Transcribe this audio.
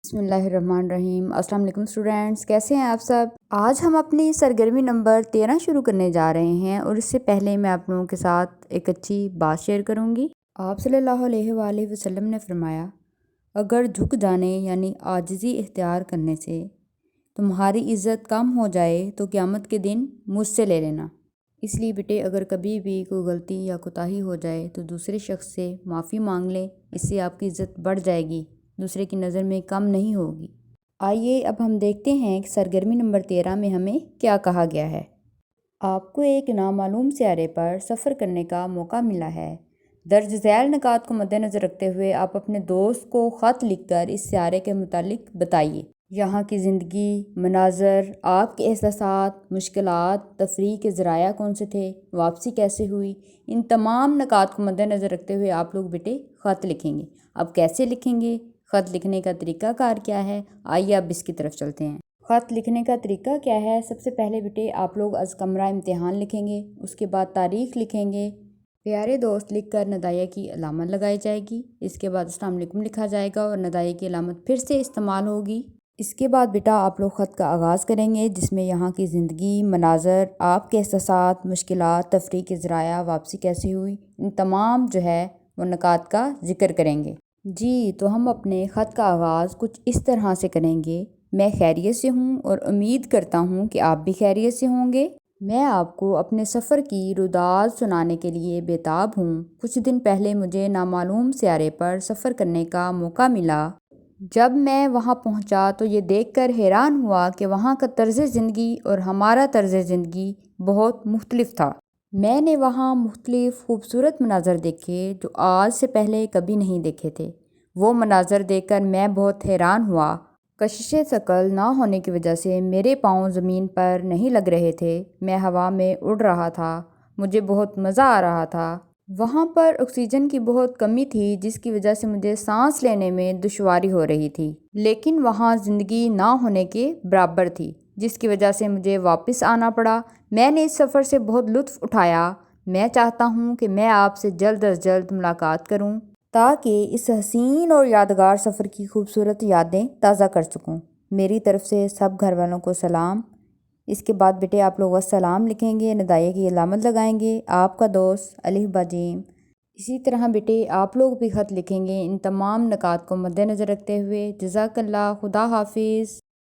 بسم اللہ الرحمن الرحیم۔ السلام علیکم اسٹوڈینٹس، کیسے ہیں آپ سب؟ آج ہم اپنی سرگرمی نمبر 13 شروع کرنے جا رہے ہیں اور اس سے پہلے میں آپ لوگوں کے ساتھ ایک اچھی بات شیئر کروں گی۔ آپ صلی اللہ علیہ وآلہ وسلم نے فرمایا، اگر جھک جانے یعنی عاجزی اختیار کرنے سے تمہاری عزت کم ہو جائے تو قیامت کے دن مجھ سے لے لینا۔ اس لیے بیٹے، اگر کبھی بھی کوئی غلطی یا کوتاہی ہو جائے تو دوسرے شخص سے معافی مانگ لیں، اس سے آپ کی عزت بڑھ جائے گی، دوسرے کی نظر میں کم نہیں ہوگی۔ آئیے اب ہم دیکھتے ہیں کہ سرگرمی نمبر 13 میں ہمیں کیا کہا گیا ہے۔ آپ کو ایک نامعلوم سیارے پر سفر کرنے کا موقع ملا ہے۔ درج ذیل نکات کو مد نظر رکھتے ہوئے آپ اپنے دوست کو خط لکھ کر اس سیارے کے متعلق بتائیے۔ یہاں کی زندگی، مناظر، آپ کے احساسات، مشکلات، تفریح کے ذرائع کون سے تھے، واپسی کیسے ہوئی، ان تمام نکات کو مد نظر رکھتے ہوئے آپ لوگ بیٹے خط لکھیں گے۔ اب کیسے لکھیں گے؟ خط لکھنے کا طریقہ کار کیا ہے؟ آئیے اب اس کی طرف چلتے ہیں۔ خط لکھنے کا طریقہ کیا ہے؟ سب سے پہلے بیٹے آپ لوگ از کمرہ امتحان لکھیں گے، اس کے بعد تاریخ لکھیں گے، پیارے دوست لکھ کر ندائیہ کی علامت لگائی جائے گی، اس کے بعد السلام علیکم لکھا جائے گا اور ندائیہ کی علامت پھر سے استعمال ہوگی۔ اس کے بعد بیٹا آپ لوگ خط کا آغاز کریں گے، جس میں یہاں کی زندگی، مناظر، آپ کے احساسات، مشکلات، تفریح کے ذرائع، واپسی کیسی ہوئی، ان تمام جو ہے وہ نکات کا ذکر کریں گے۔ جی، تو ہم اپنے خط کا آغاز کچھ اس طرح سے کریں گے۔ میں خیریت سے ہوں اور امید کرتا ہوں کہ آپ بھی خیریت سے ہوں گے۔ میں آپ کو اپنے سفر کی روداد سنانے کے لیے بےتاب ہوں۔ کچھ دن پہلے مجھے نامعلوم سیارے پر سفر کرنے کا موقع ملا۔ جب میں وہاں پہنچا تو یہ دیکھ کر حیران ہوا کہ وہاں کا طرز زندگی اور ہمارا طرز زندگی بہت مختلف تھا۔ میں نے وہاں مختلف خوبصورت مناظر دیکھے جو آج سے پہلے کبھی نہیں دیکھے تھے۔ وہ مناظر دیکھ کر میں بہت حیران ہوا۔ کشش ثقل نہ ہونے کی وجہ سے میرے پاؤں زمین پر نہیں لگ رہے تھے، میں ہوا میں اڑ رہا تھا، مجھے بہت مزہ آ رہا تھا۔ وہاں پر آکسیجن کی بہت کمی تھی، جس کی وجہ سے مجھے سانس لینے میں دشواری ہو رہی تھی، لیکن وہاں زندگی نہ ہونے کے برابر تھی، جس کی وجہ سے مجھے واپس آنا پڑا۔ میں نے اس سفر سے بہت لطف اٹھایا۔ میں چاہتا ہوں کہ میں آپ سے جلد از جلد ملاقات کروں تاکہ اس حسین اور یادگار سفر کی خوبصورت یادیں تازہ کر سکوں۔ میری طرف سے سب گھر والوں کو سلام۔ اس کے بعد بیٹے آپ لوگ السلام لکھیں گے، ندائیہ کی علامت لگائیں گے، آپ کا دوست الف با جیم۔ اسی طرح بیٹے آپ لوگ بھی خط لکھیں گے ان تمام نکات کو مد نظر رکھتے ہوئے۔ جزاک اللہ، خدا حافظ۔